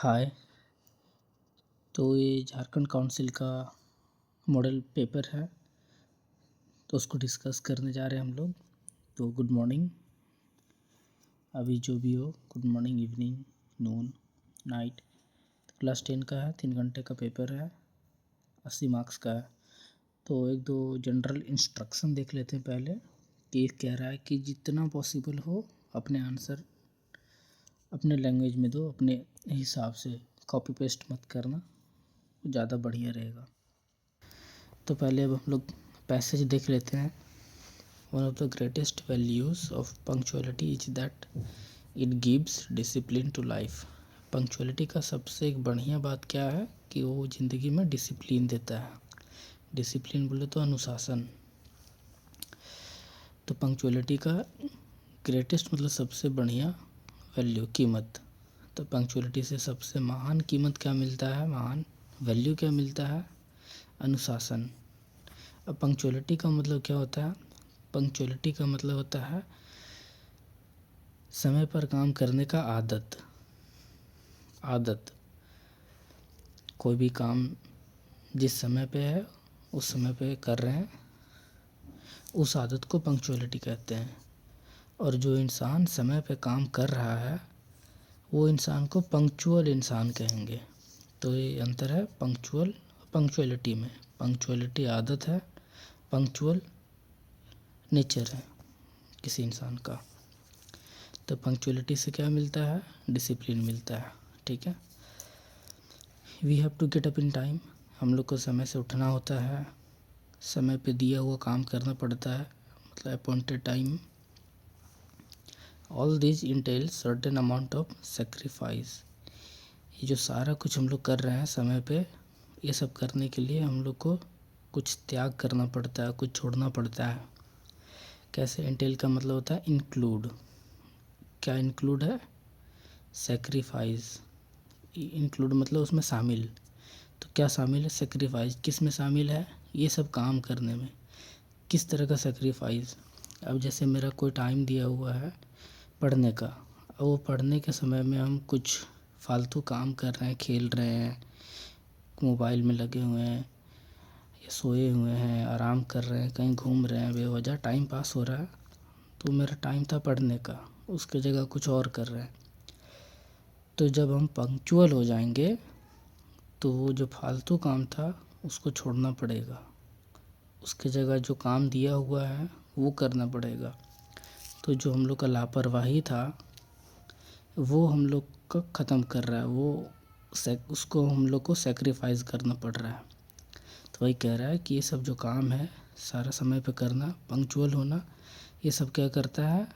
हाय। तो ये झारखंड काउंसिल का मॉडल पेपर है, तो उसको डिस्कस करने जा रहे हैं हम लोग। तो गुड मॉर्निंग, अभी जो भी हो, गुड मॉर्निंग, इवनिंग, नून, नाइट। तो क्लास 10 का है, 3 घंटे का पेपर है, 80 मार्क्स का है। तो एक दो जनरल इंस्ट्रक्शन देख लेते हैं पहले कि कह रहा है कि जितना पॉसिबल हो अपने आंसर अपने लैंग्वेज में दो, अपने हिसाब से, कॉपी पेस्ट मत करना, ज़्यादा बढ़िया रहेगा। तो पहले अब हम लोग पैसेज देख लेते हैं। One of the greatest values of punctuality is that it gives discipline to life. Punctuality का सबसे एक बढ़िया बात क्या है कि वो ज़िंदगी में डिसिप्लिन देता है। डिसिप्लिन बोले तो अनुशासन। तो पंक्चुअलिटी का ग्रेटेस्ट मतलब सबसे बढ़िया वैल्यू, कीमत। तो पंक्चुअलिटी से सबसे महान कीमत क्या मिलता है, महान वैल्यू क्या मिलता है, अनुशासन। अब पंक्चुअलिटी का मतलब क्या होता है? पंक्चुअलिटी का मतलब होता है समय पर काम करने का आदत। कोई भी काम जिस समय पे है उस समय पे कर रहे हैं, उस आदत को पंक्चुअलिटी कहते हैं। और जो इंसान समय पे काम कर रहा है वो इंसान को पंक्चुअल इंसान कहेंगे। तो ये अंतर है पंक्चुअल पंक्चुअलिटी में। पंक्चुअलिटी आदत है, पंक्चुअल नेचर है किसी इंसान का। तो पंक्चुअलिटी से क्या मिलता है? डिसिप्लिन मिलता है। ठीक है। We have to get up in time. हम लोग को समय से उठना होता है, समय पे दिया हुआ काम करना पड़ता है, मतलब appointed time. All this entails certain amount of sacrifice. ये जो सारा कुछ हम लोग कर रहे हैं समय पे, ये सब करने के लिए हम लोग को कुछ त्याग करना पड़ता है, कुछ छोड़ना पड़ता है। कैसे? इंटेल का मतलब होता है इंक्लूड। क्या इंक्लूड है? सेक्रीफाइस। इंक्लूड मतलब उसमें शामिल। तो क्या शामिल है? सेक्रीफाइस। किस में शामिल है? ये सब काम करने में। किस तरह का सेक्रीफाइस? अब जैसे मेरा कोई टाइम दिया हुआ है पढ़ने का, और वो पढ़ने के समय में हम कुछ फालतू काम कर रहे हैं, खेल रहे हैं, मोबाइल में लगे हुए हैं, या सोए हुए हैं, आराम कर रहे हैं, कहीं घूम रहे हैं, बेवजह टाइम पास हो रहा है। तो मेरा टाइम था पढ़ने का, उसके जगह कुछ और कर रहे हैं। तो जब हम पंक्चुअल हो जाएंगे तो वो जो फालतू काम था उसको छोड़ना पड़ेगा, उसके जगह जो काम दिया हुआ है वो करना पड़ेगा। तो जो हम लोग का लापरवाही था वो हम लोग का ख़त्म कर रहा है, वो उसको हम लोग को सेक्रीफाइस करना पड़ रहा है। तो वही कह रहा है कि ये सब जो काम है सारा समय पे करना, पंक्चुअल होना, ये सब क्या करता है?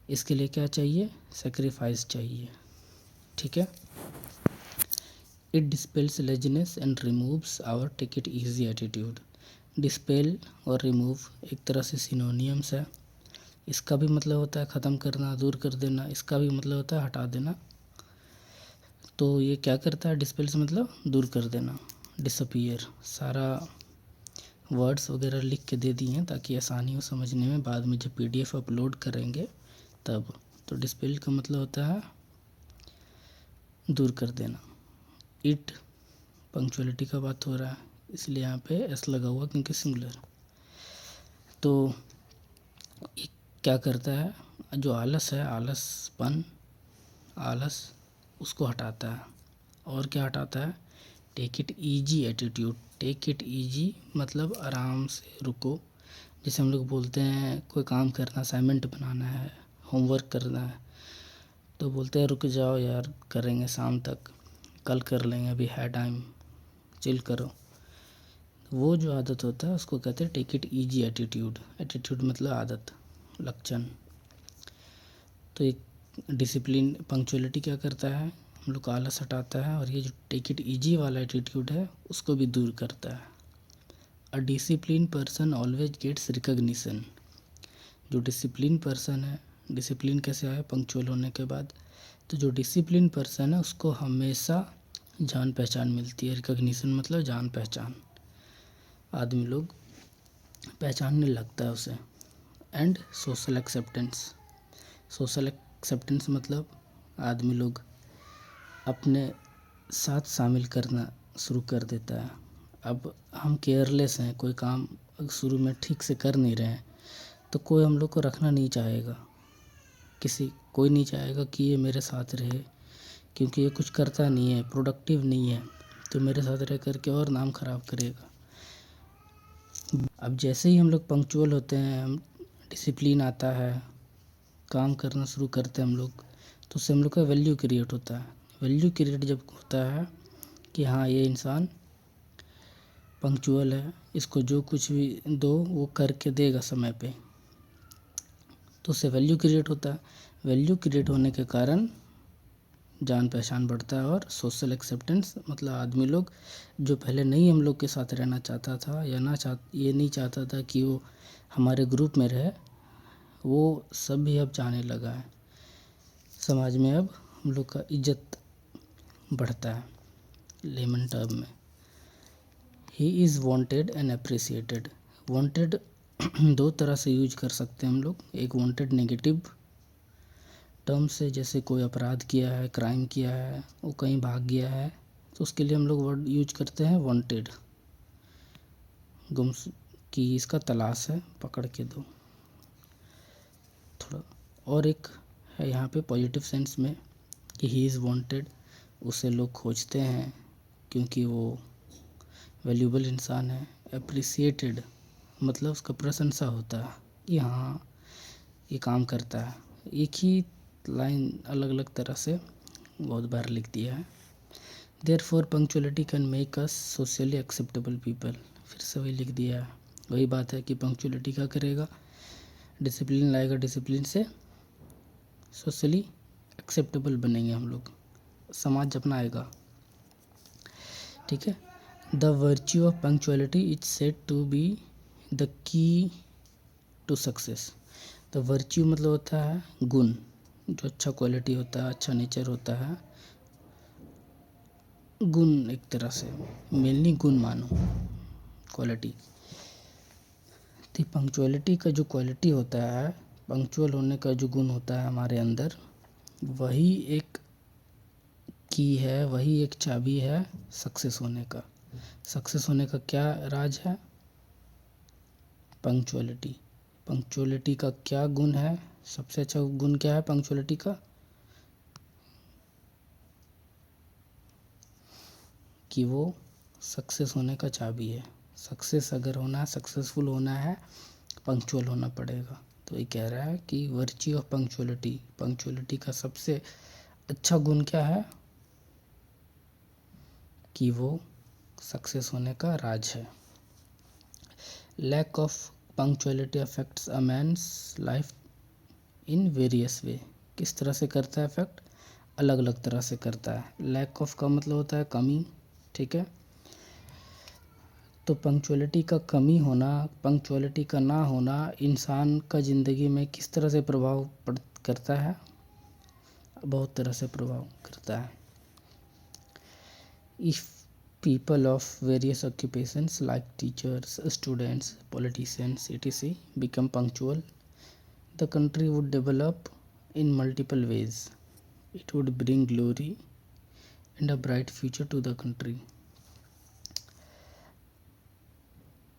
इसके लिए क्या चाहिए? सेक्रीफाइस चाहिए। ठीक है। It dispels laziness and removes our take it easy attitude. Dispel और रिमूव एक तरह से सिनोनियम्स है। इसका भी मतलब होता है ख़त्म करना, दूर कर देना। इसका भी मतलब होता है हटा देना। तो ये क्या करता है? डिस्पेल्स मतलब दूर कर देना, डिसअपीयर। सारा वर्ड्स वगैरह लिख के दे दिए हैं ताकि आसानी हो समझने में, बाद में जब PDF अपलोड करेंगे तब। तो डिस्पेल का मतलब होता है दूर कर देना। इट पंक्चुअलिटी का बात हो रहा है इसलिए यहाँ पे एस लगा हुआ क्योंकि सिंगुलर। तो ये क्या करता है? जो आलस है, आलसपन, आलस, उसको हटाता है। और क्या हटाता है? Take it easy attitude. Take it easy मतलब आराम से रुको। जैसे हम लोग बोलते हैं कोई काम करना, असाइनमेंट बनाना है, होमवर्क करना है, तो बोलते हैं रुक जाओ यार, करेंगे शाम तक, कल कर लेंगे, अभी है टाइम, चिल करो। वो जो आदत होता है उसको कहते हैं take it easy attitude. Attitude मतलब आदत, लक्षण। तो एक डिसिप्लिन पंक्चुअलिटी क्या करता है? हम लोग का आलस हटाता है, और ये जो टेक इट ईजी वाला एटीट्यूड है उसको भी दूर करता है। A discipline person always gets recognition. जो डिसिप्लिन पर्सन है, डिसिप्लिन कैसे आया? पंक्चुअल होने के बाद। तो जो डिसिप्लिन पर्सन है उसको हमेशा जान पहचान मिलती है। रिकग्निशन मतलब जान पहचान, आदमी लोग पहचानने लगता है उसे। And social acceptance. Social acceptance मतलब आदमी लोग अपने साथ शामिल करना शुरू कर देता है। अब हम केयरलेस हैं, कोई काम शुरू में ठीक से कर नहीं रहे हैं तो कोई हम लोग को रखना नहीं चाहेगा, कोई नहीं चाहेगा कि ये मेरे साथ रहे, क्योंकि ये कुछ करता नहीं है, प्रोडक्टिव नहीं है, तो मेरे साथ रह करके और नाम ख़राब करेगा। अब जैसे ही हम लोग पंक्चुअल होते हैं, हम डिसिप्लिन आता है, काम करना शुरू करते हैं हम लोग, तो उससे हम लोग का वैल्यू क्रिएट होता है। वैल्यू क्रिएट जब होता है कि हाँ ये इंसान पंक्चुअल है, इसको जो कुछ भी दो वो करके देगा समय पे, तो उससे वैल्यू क्रिएट होता है। वैल्यू क्रिएट होने के कारण जान पहचान बढ़ता है और सोशल एक्सेप्टेंस, मतलब आदमी लोग जो पहले नहीं हम लोग के साथ रहना चाहता था या ये नहीं चाहता था कि वो हमारे ग्रुप में रहे, वो सब भी अब जाने लगा है। समाज में अब हम लोग का इज्जत बढ़ता है। लेमन टर्म में he is wanted and appreciated. Wanted दो तरह से यूज कर सकते हैं हम लोग। एक वांटेड नेगेटिव टर्म से, जैसे कोई अपराध किया है, क्राइम किया है, वो कहीं भाग गया है, तो उसके लिए हम लोग वर्ड यूज करते हैं वांटेड, गुम कि इसका तलाश है, पकड़ के दो थोड़ा। और एक है यहाँ पे पॉजिटिव सेंस में कि ही इज़ वांटेड, उसे लोग खोजते हैं क्योंकि वो वैल्यूबल इंसान है। अप्रिसिएटेड मतलब उसका प्रशंसा होता है कि हाँ ये काम करता है। एक ही लाइन अलग अलग तरह से बहुत बार लिख दिया है। Therefore punctuality can make us socially acceptable people. फिर से वही लिख दिया है, वही बात है कि पंक्चुअलिटी क्या करेगा, डिसिप्लिन लाएगा, डिसिप्लिन से सोशली एक्सेप्टेबल बनेंगे हम लोग, समाज अपनाएगा। ठीक है। The virtue of punctuality is said to be the key to success. The virtue मतलब होता है गुण, जो अच्छा क्वालिटी होता है, अच्छा नेचर होता है, गुण एक तरह से, मेनली गुण मानो, क्वालिटी। तो पंक्चुअलिटी का जो क्वालिटी होता है, पंक्चुअल होने का जो गुण होता है हमारे अंदर, वही एक की है, वही एक चाबी है सक्सेस होने का। सक्सेस होने का क्या राज है, पंक्चुअलिटी। पंक्चुअलिटी का क्या गुण है, सबसे अच्छा गुण क्या है पंक्चुअलिटी का, कि वो सक्सेस होने का चाबी है। सक्सेस अगर होना है, सक्सेसफुल होना है, पंक्चुअल होना पड़ेगा। तो ये कह रहा है कि वर्च्यू ऑफ पंक्चुअलिटी, पंक्चुअलिटी का सबसे अच्छा गुण क्या है, कि वो सक्सेस होने का राज है। Lack of punctuality affects a man's life in various way. किस तरह से करता है अफेक्ट, अलग अलग तरह से करता है। लैक ऑफ का मतलब होता है कमी, ठीक है। तो पंक्चुअलिटी का कमी होना, पंक्चुअलिटी का ना होना इंसान का ज़िंदगी में किस तरह से प्रभाव करता है, बहुत तरह से प्रभाव करता है। If people of various occupations like teachers, students, politicians, etc. become punctual, the country would develop in multiple ways. It would bring glory and a bright future to the country.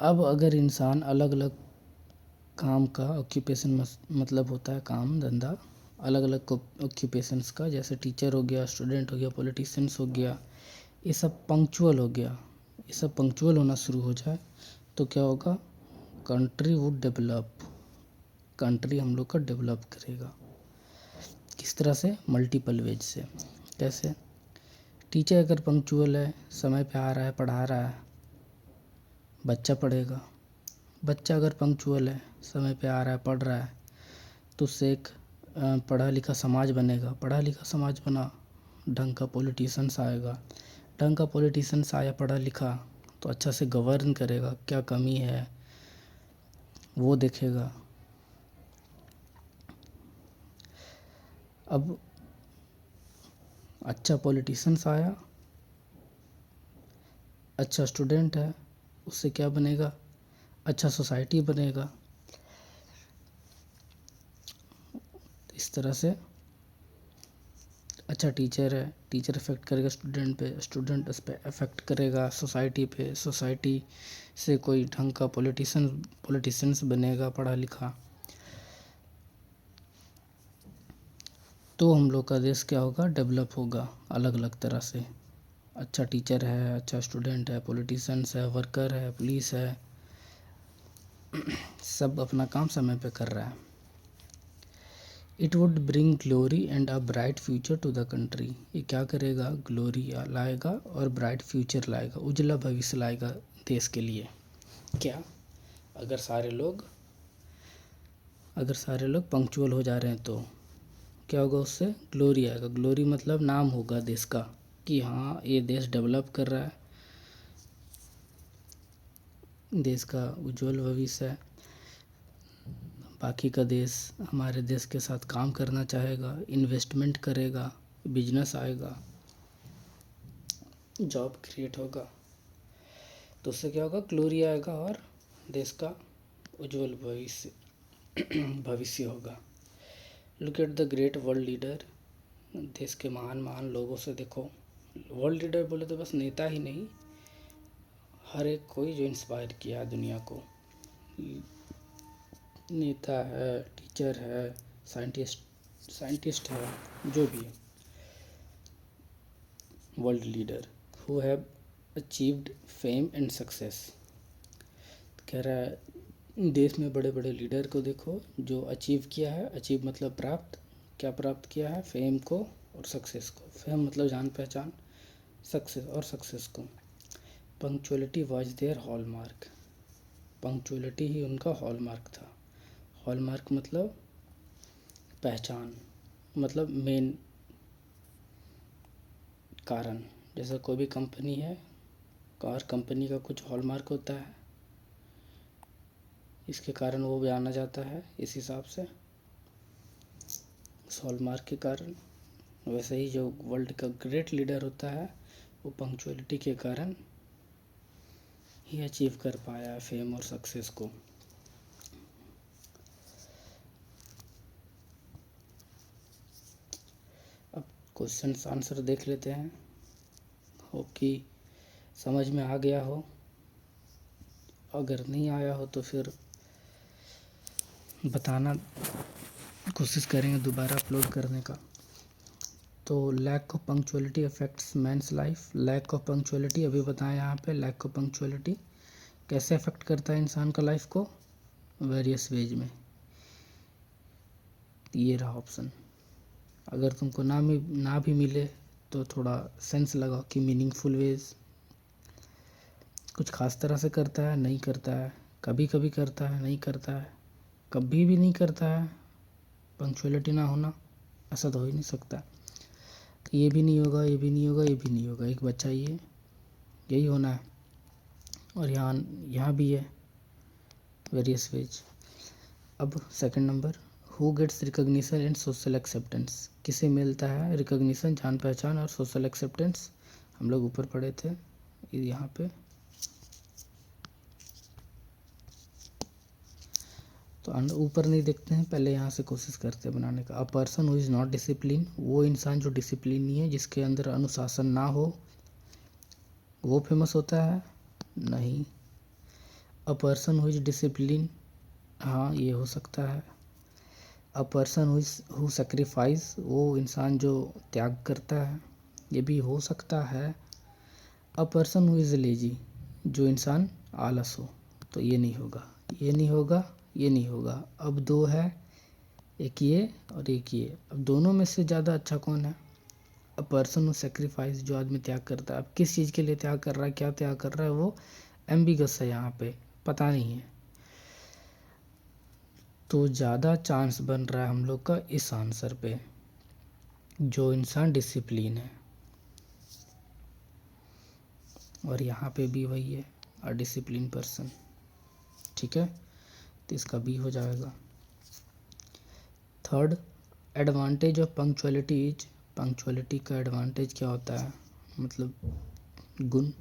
अब अगर इंसान अलग अलग काम का, ऑक्यूपेशन मतलब होता है काम धंधा, अलग अलग ऑक्यूपेशंस का, जैसे टीचर हो गया, स्टूडेंट हो गया, पॉलिटिशियंस हो गया, ये सब पंक्चुअल हो गया, ये सब पंक्चुअल होना शुरू हो जाए तो क्या होगा, कंट्री वुड डेवलप, कंट्री हम लोग का डेवलप करेगा। किस तरह से, मल्टीपल वेज से। कैसे, टीचर अगर पंक्चुअल है, समय पे आ रहा है, पढ़ा रहा है, बच्चा पढ़ेगा। बच्चा अगर पंक्चुअल है, समय पे आ रहा है, पढ़ रहा है, तो उससे एक पढ़ा लिखा समाज बनेगा। पढ़ा लिखा समाज बना, ढंग का पॉलिटिशियंस आएगा, ढंग का पॉलिटिशियंस आया पढ़ा लिखा तो अच्छा से गवर्न करेगा, क्या कमी है वो देखेगा। अब अच्छा पॉलिटिशियंस आया, अच्छा स्टूडेंट है, उससे क्या बनेगा, अच्छा सोसाइटी बनेगा। इस तरह से अच्छा टीचर है, टीचर अफेक्ट करेगा स्टूडेंट पे, स्टूडेंट उस पर अफेक्ट करेगा सोसाइटी पे, सोसाइटी से कोई ढंग का पॉलिटिशियंस बनेगा पढ़ा लिखा, तो हम लोग का देश क्या होगा, डेवलप होगा अलग अलग तरह से। अच्छा टीचर है, अच्छा स्टूडेंट है, पॉलिटिशियंस है, वर्कर है, पुलिस है, सब अपना काम समय पे कर रहा है। It would bring glory and a bright future to the country. ये क्या करेगा, ग्लोरी लाएगा और ब्राइट फ्यूचर लाएगा, उज्जवला भविष्य लाएगा देश के लिए। क्या, अगर सारे लोग पंक्चुअल हो जा रहे हैं तो क्या होगा, उससे ग्लोरी आएगा। ग्लोरी मतलब नाम होगा देश का कि हाँ ये देश डेवलप कर रहा है, देश का उज्जवल भविष्य है, बाकी का देश हमारे देश के साथ काम करना चाहेगा, इन्वेस्टमेंट करेगा, बिजनेस आएगा, जॉब क्रिएट होगा, तो उससे क्या होगा, ग्लोरी आएगा और देश का उज्जवल भविष्य होगा। Look at the great world leader. देश के महान महान लोगों से देखो, वर्ल्ड लीडर बोले तो बस नेता ही नहीं, हर एक कोई जो इंस्पायर किया दुनिया को, नेता है, टीचर है, साइंटिस्ट है, जो भी है, world leader who have achieved fame and success. कह रहा है देश में बड़े बड़े लीडर को देखो जो अचीव किया है, अचीव मतलब प्राप्त, क्या प्राप्त किया है, फेम को और सक्सेस को। फेम मतलब जान पहचान, सक्सेस को। Punctuality was their hallmark, punctuality ही उनका हॉलमार्क था। हॉलमार्क मतलब पहचान, मतलब मेन कारण। जैसे कोई भी कंपनी है और कंपनी का कुछ हॉलमार्क होता है, इसके कारण वो जाना जाता है, इस हिसाब से उस हॉलमार्क के कारण। वैसे ही जो वर्ल्ड का ग्रेट लीडर होता है वो पंक्चुअलिटी के कारण ही अचीव कर पाया है फेम और सक्सेस को। अब क्वेश्चन आंसर देख लेते हैं, हो कि समझ में आ गया हो, अगर नहीं आया हो तो फिर बताना, कोशिश करेंगे दोबारा अपलोड करने का। तो lack of punctuality affects man's life. Lack of punctuality अभी बताया यहाँ पे, लैक ऑफ पंक्चुअलिटी कैसे अफेक्ट करता है इंसान का लाइफ को, वेरियस वेज में। ये रहा ऑप्शन, अगर तुमको ना भी मिले तो थोड़ा सेंस लगाओ कि मीनिंगफुल वेज, कुछ खास तरह से करता है, नहीं करता है, कभी कभी करता है, नहीं करता है, कभी भी नहीं करता है। पंक्चुअलिटी ना होना ऐसा तो हो ही नहीं सकता, ये भी नहीं होगा, ये भी नहीं होगा, ये भी नहीं होगा, एक बच्चा ये यही होना है। और यहाँ भी है वेरियस वेज। अब second number, who gets recognition and social acceptance. किसे मिलता है रिकॉग्निशन, जान पहचान, और सोशल एक्सेप्टेंस, हम लोग ऊपर पढ़े थे यहाँ पे। तो ऊपर नहीं देखते हैं, पहले यहाँ से कोशिश करते हैं बनाने का। A person who is not discipline, वो इंसान जो डिसिप्लिन नहीं है, जिसके अंदर अनुशासन ना हो, वो फेमस होता है, नहीं। A person who is discipline, हाँ ये हो सकता है। अ पर्सन हु सेक्रीफाइस, वो इंसान जो त्याग करता है, ये भी हो सकता है। A person who is lazy, जो इंसान आलस हो, तो ये नहीं होगा, ये नहीं होगा, ये नहीं होगा। अब दो है, एक ये और एक ये, अब दोनों में से ज़्यादा अच्छा कौन है, अ पर्सन हु सेक्रीफाइस, जो आदमी त्याग करता है। अब किस चीज़ के लिए त्याग कर रहा है, क्या त्याग कर रहा है, वो एम्बिगस है, यहाँ पे पता नहीं है, तो ज़्यादा चांस बन रहा है हम लोग का इस आंसर पे, जो इंसान डिसिप्लिन है। और यहाँ पे भी वही है, अ डिसिप्लिन पर्सन, ठीक है, तो इसका बी हो जाएगा। Third, advantage of punctuality is, punctuality का एडवांटेज क्या होता है, मतलब गुण।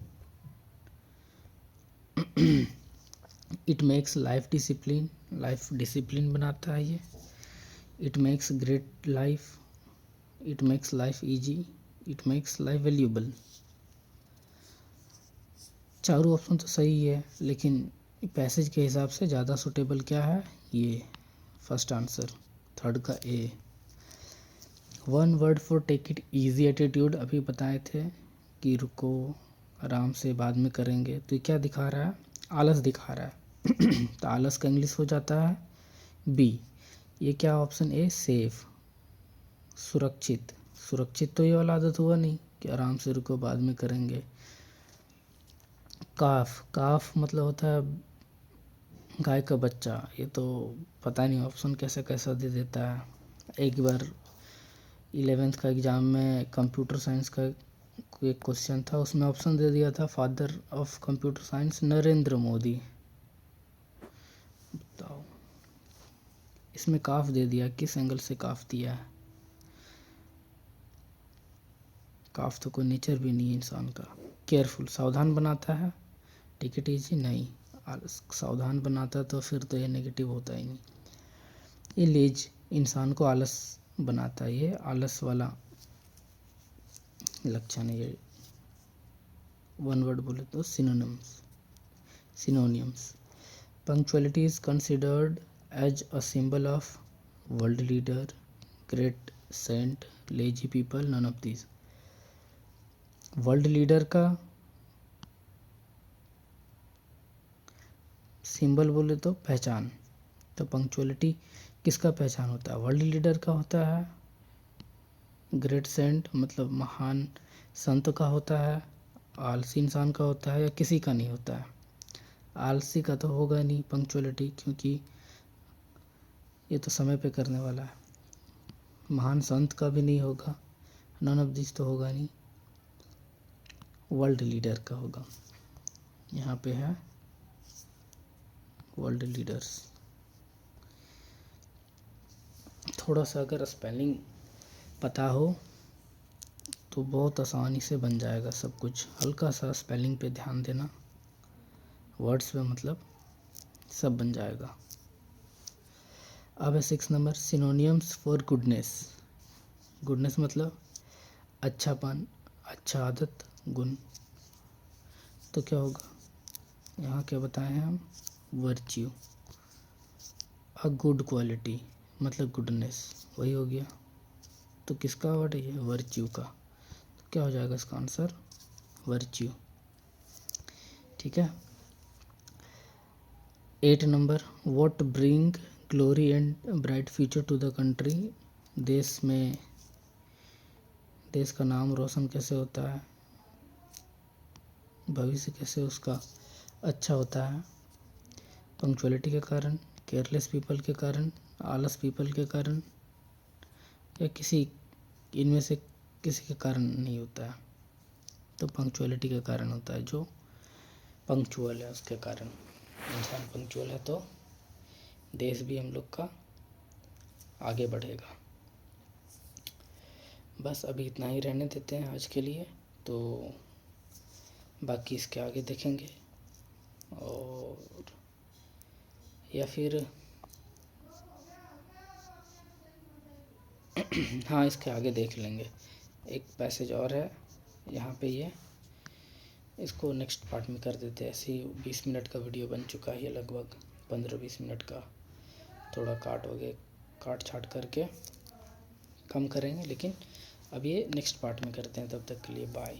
It makes life discipline, life discipline बनाता है ये। It makes great life, it makes life easy, it makes life valuable. चारों ऑप्शन तो सही है, लेकिन पैसेज के हिसाब से ज़्यादा सूटेबल क्या है, ये फर्स्ट आंसर, थर्ड का A. One word for take it easy attitude, अभी बताए थे कि रुको आराम से बाद में करेंगे, तो ये क्या दिखा रहा है, आलस दिखा रहा है तो आलस का इंग्लिश हो जाता है बी। ये क्या ऑप्शन ए, सेफ, सुरक्षित। सुरक्षित तो ये वाला आदत हुआ नहीं कि आराम से रुको बाद में करेंगे। काफ, काफ मतलब होता है गाय का बच्चा, ये तो पता नहीं ऑप्शन कैसे कैसा दे देता है। एक बार 11th का एग्ज़ाम में कंप्यूटर साइंस का एक क्वेश्चन था, उसमें ऑप्शन दे दिया था father of computer science Narendra Modi. बताओ, इसमें काफ दे दिया, किस एंगल से काफ दिया है? काफ तो कोई नेचर भी नहीं है इंसान का। केयरफुल, सावधान बनाता है, टेक इट इजी नहीं, सावधान बनाता तो फिर तो ये नेगेटिव होता ही नहीं। ये लेज, इंसान को आलस बनाता है, ये आलस वाला लक्षण है ये। वन वर्ड बोले तो synonyms. Punctuality is considered as a symbol of world leader, great saint, lazy people, none of these. World leader का सिंबल बोले तो पहचान, तो पंक्चुअलिटी किसका पहचान होता है, वर्ल्ड लीडर का होता है। ग्रेट सेंट मतलब महान संत का होता है। आलसी इंसान का होता है, या किसी का नहीं होता है। आलसी का तो होगा नहीं पंक्चुअलिटी, क्योंकि ये तो समय पे करने वाला है। महान संत का भी नहीं होगा, नन ऑफ दिस तो होगा नहीं। वर्ल्ड लीडर का होगा, यहाँ पे है वर्ल्ड लीडर्स। थोड़ा सा अगर स्पेलिंग पता हो तो बहुत आसानी से बन जाएगा सब कुछ। हल्का सा स्पेलिंग पे ध्यान देना, वर्ड्स पे मतलब सब बन जाएगा। अब है 6 number, synonyms for goodness. Goodness मतलब अच्छापन, अच्छा आदत, गुण। तो क्या होगा, यहाँ क्या बताए हैं हम, वर्च्यू। अ गुड क्वालिटी मतलब गुडनेस, वही हो गया। तो किसका वर्ड है ये, वर्च्यू का। तो क्या हो जाएगा इसका आंसर, वर्च्यू। ठीक है। 8 number, what bring glory and bright future to the country. देश में, देश का नाम रोशन कैसे होता है, भविष्य कैसे उसका अच्छा होता है। पंक्चुअलिटी के कारण, केयरलेस पीपल के कारण, आलस पीपल के कारण, या किसी इनमें से किसी के कारण नहीं होता है। तो पंक्चुअलिटी के कारण होता है, जो पंक्चुअल है उसके कारण। इंसान पंक्चुअल है तो देश भी हम लोग का आगे बढ़ेगा। बस अभी इतना ही रहने देते हैं आज के लिए, तो बाकी इसके आगे देखेंगे। और या फिर हाँ, इसके आगे देख लेंगे। एक पैसेज और है यहाँ पे, ये इसको नेक्स्ट पार्ट में कर देते हैं। ऐसे ही 20 मिनट का वीडियो बन चुका है, लगभग 15-20 मिनट का। थोड़ा काट छाट करके कम करेंगे, लेकिन अब ये नेक्स्ट पार्ट में करते हैं। तब तक के लिए बाय।